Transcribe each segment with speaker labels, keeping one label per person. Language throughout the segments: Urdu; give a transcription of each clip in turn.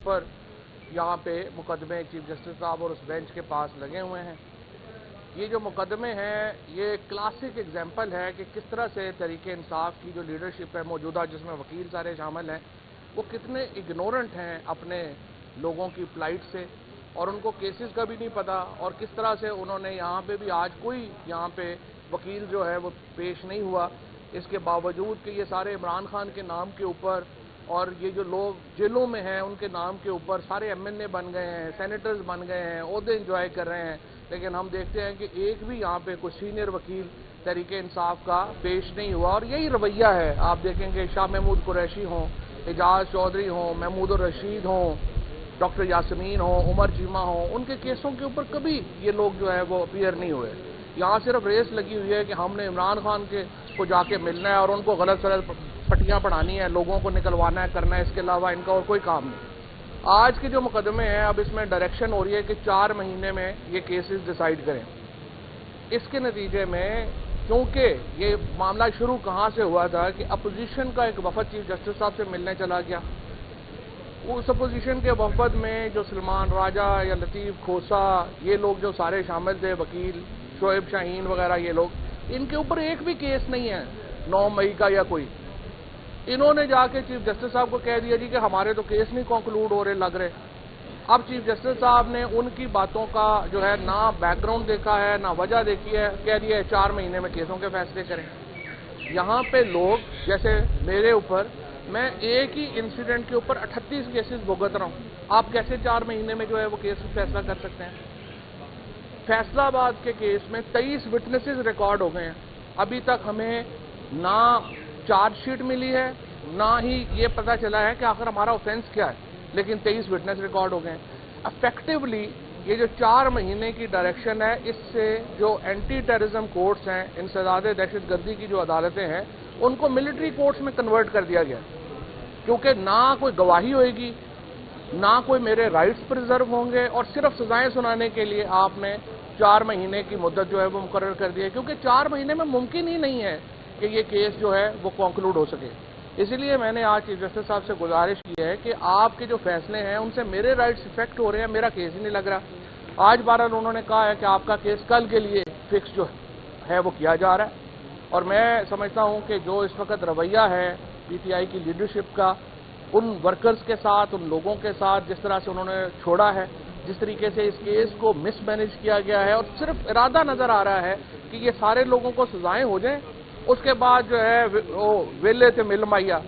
Speaker 1: اوپر یہاں پہ مقدمے چیف جسٹس صاحب اور اس بینچ کے پاس لگے ہوئے ہیں. یہ جو مقدمے ہیں یہ کلاسک ایگزامپل ہے کہ کس طرح سے تحریک انصاف کی جو لیڈرشپ ہے موجودہ، جس میں وکیل سارے شامل ہیں، وہ کتنے اگنورنٹ ہیں اپنے لوگوں کی فلائٹ سے، اور ان کو کیسز کا بھی نہیں پتا، اور کس طرح سے انہوں نے یہاں پہ بھی آج کوئی یہاں پہ وکیل جو ہے وہ پیش نہیں ہوا، اس کے باوجود کہ یہ سارے عمران خان کے نام کے اوپر اور یہ جو لوگ جیلوں میں ہیں ان کے نام کے اوپر سارے ایم این اے بن گئے ہیں، سینیٹرز بن گئے ہیں، عہدے انجوائے کر رہے ہیں، لیکن ہم دیکھتے ہیں کہ ایک بھی یہاں پہ کوئی سینئر وکیل تحریک انصاف کا پیش نہیں ہوا. اور یہی رویہ ہے. آپ دیکھیں گے شاہ محمود قریشی ہوں، اعجاز چودھری ہوں، محمود الرشید ہوں، ڈاکٹر یاسمین ہوں، عمر چیمہ ہوں، ان کے کیسوں کے اوپر کبھی یہ لوگ جو ہے وہ اپیئر نہیں ہوئے. یہاں صرف ریس لگی ہوئی ہے کہ ہم نے عمران خان کو جا کے ملنا ہے اور ان کو غلط سلط پٹیاں پڑھانی ہے، لوگوں کو نکلوانا ہے، کرنا ہے، اس کے علاوہ ان کا اور کوئی کام نہیں. آج کے جو مقدمے ہیں اب اس میں ڈائریکشن ہو رہی ہے کہ 4 مہینے میں یہ کیسز ڈیسائیڈ کریں. اس کے نتیجے میں کیونکہ یہ معاملہ شروع کہاں سے ہوا تھا کہ اپوزیشن کا ایک وفد چیف جسٹس صاحب سے ملنے چلا گیا. اس اپوزیشن کے وفد میں جو سلمان راجہ یا لطیف کھوسا یہ لوگ جو سارے شامل تھے، وکیل شعیب شاہین وغیرہ، یہ لوگ، ان کے اوپر ایک بھی کیس نہیں ہے 9 مئی کا یا کوئی. انہوں نے جا کے چیف جسٹس صاحب کو کہہ دیا جی کہ ہمارے تو کیس نہیں کنکلوڈ ہو رہے لگ رہے. اب چیف جسٹس صاحب نے ان کی باتوں کا جو ہے نہ بیک گراؤنڈ دیکھا ہے، نہ وجہ دیکھی ہے، کہہ دیا ہے 4 مہینے میں کیسوں کے فیصلے کریں. یہاں پہ لوگ جیسے میرے اوپر، میں ایک ہی انسیڈنٹ کے اوپر 38 کیسز بھگت رہا ہوں. آپ کیسے 4 مہینے میں جو ہے وہ کیس فیصلہ کر سکتے ہیں؟ فیصلہ آباد کے کیس میں 23 وٹنسز ریکارڈ ہو گئے ہیں. ابھی تک ہمیں نہ چارج شیٹ ملی ہے، نہ ہی یہ پتہ چلا ہے کہ آخر ہمارا آفینس کیا ہے، لیکن 23 وٹنس ریکارڈ ہو گئے ہیں. افیکٹولی یہ جو 4 مہینے کی ڈائریکشن ہے، اس سے جو اینٹی ٹیررزم کورٹس ہیں، انسداد دہشت گردی کی جو عدالتیں ہیں، ان کو ملٹری کورٹس میں کنورٹ کر دیا گیا، کیونکہ نہ کوئی گواہی ہوئے گی، نہ کوئی میرے رائٹس پریزرو ہوں گے، اور صرف سزائیں سنانے کے لیے آپ نے 4 مہینے کی مدت جو ہے وہ مقرر کر دی ہے، کیونکہ 4 مہینے میں ممکن ہی نہیں ہے کہ یہ کیس جو ہے وہ کنکلوڈ ہو سکے. اس لیے میں نے آج چیف جسٹس صاحب سے گزارش کی ہے کہ آپ کے جو فیصلے ہیں ان سے میرے رائٹس افیکٹ ہو رہے ہیں، میرا کیس ہی نہیں لگ رہا. آج بہرحال انہوں نے کہا ہے کہ آپ کا کیس کل کے لیے فکس جو ہے وہ کیا جا رہا ہے، اور میں سمجھتا ہوں کہ جو اس وقت رویہ ہے پی ٹی آئی کی لیڈرشپ کا ان ورکرز کے ساتھ، ان لوگوں کے ساتھ، جس طرح سے انہوں نے چھوڑا ہے، جس طریقے سے اس کیس کو مس مینج کیا گیا ہے، اور صرف ارادہ نظر آ رہا ہے کہ یہ سارے لوگوں کو سزائیں ہو جائیں، اس کے بعد جو ہے وہ ویلے تھے مل مایا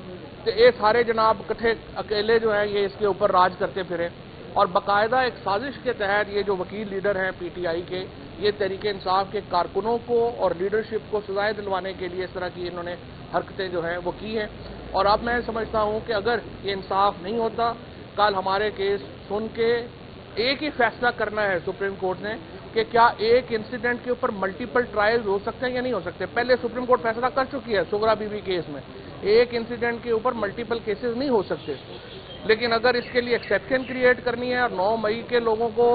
Speaker 1: تو یہ سارے جناب کٹھے اکیلے جو ہیں یہ اس کے اوپر راج کرتے پھرے. اور باقاعدہ ایک سازش کے تحت یہ جو وکیل لیڈر ہیں پی ٹی آئی کے، یہ تحریک انصاف کے کارکنوں کو اور لیڈرشپ کو سزائیں دلوانے کے لیے اس طرح کی انہوں نے حرکتیں جو ہیں وہ کی ہیں. اور اب میں سمجھتا ہوں کہ اگر یہ انصاف نہیں ہوتا، کل ہمارے کیس سن کے ایک ہی فیصلہ کرنا ہے سپریم کورٹ نے کہ کیا ایک انسیڈنٹ کے اوپر ملٹیپل ٹرائلز ہو سکتے ہیں یا نہیں ہو سکتے. پہلے سپریم کورٹ فیصلہ کر چکی ہے سغرا بی بی کیس میں، ایک انسیڈنٹ کے اوپر ملٹیپل کیسز نہیں ہو سکتے. لیکن اگر اس کے لیے ایکسیپشن کریٹ کرنی ہے اور 9 مئی کے لوگوں کو،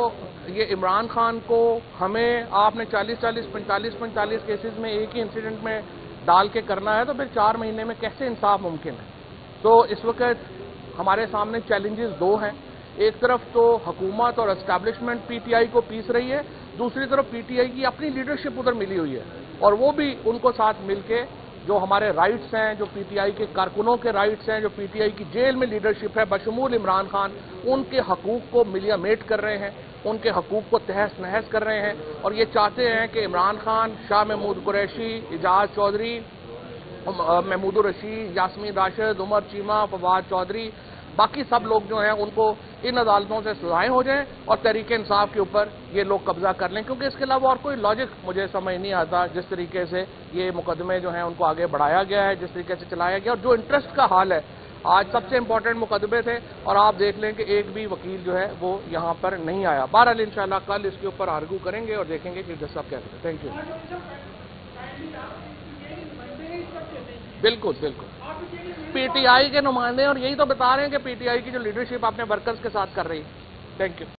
Speaker 1: یہ عمران خان کو، ہمیں آپ نے 40 45 کیسز میں ایک ہی انسیڈنٹ میں ڈال کے کرنا ہے، تو پھر 4 مہینے میں کیسے انصاف ممکن ہے؟ تو اس وقت ہمارے سامنے چیلنجز 2 ہیں. ایک طرف تو حکومت اور اسٹیبلشمنٹ پی ٹی آئی کو پیس رہی ہے، دوسری طرف پی ٹی آئی کی اپنی لیڈرشپ ادھر ملی ہوئی ہے، اور وہ بھی ان کو ساتھ مل کے جو ہمارے رائٹس ہیں، جو پی ٹی آئی کے کارکنوں کے رائٹس ہیں، جو پی ٹی آئی کی جیل میں لیڈرشپ ہے بشمول عمران خان، ان کے حقوق کو ملیا میٹ کر رہے ہیں، ان کے حقوق کو تہس نہس کر رہے ہیں، اور یہ چاہتے ہیں کہ عمران خان، شاہ محمود قریشی، اعجاز چودھری، محمود الرشید، یاسمین راشد، عمر چیمہ، فواد چودھری، باقی سب لوگ جو ہیں ان کو ان عدالتوں سے سزائیں ہو جائیں اور تحریک انصاف کے اوپر یہ لوگ قبضہ کر لیں، کیونکہ اس کے علاوہ اور کوئی لاجک مجھے سمجھ نہیں آتا جس طریقے سے یہ مقدمے جو ہیں ان کو آگے بڑھایا گیا ہے، جس طریقے سے چلایا گیا، اور جو انٹرسٹ کا حال ہے. آج سب سے امپورٹنٹ مقدمے تھے اور آپ دیکھ لیں کہ ایک بھی وکیل جو ہے وہ یہاں پر نہیں آیا. بہرحال انشاءاللہ کل اس کے اوپر آرگو کریں گے اور دیکھیں گے کہ جج صاحب کیا کرتے ہیں. Thank you. بالکل بالکل پی ٹی آئی کے نمائندے، اور یہی تو بتا رہے ہیں کہ پی ٹی آئی کی جو لیڈرشپ اپنے ورکرز کے ساتھ کر رہی ہے. Thank you.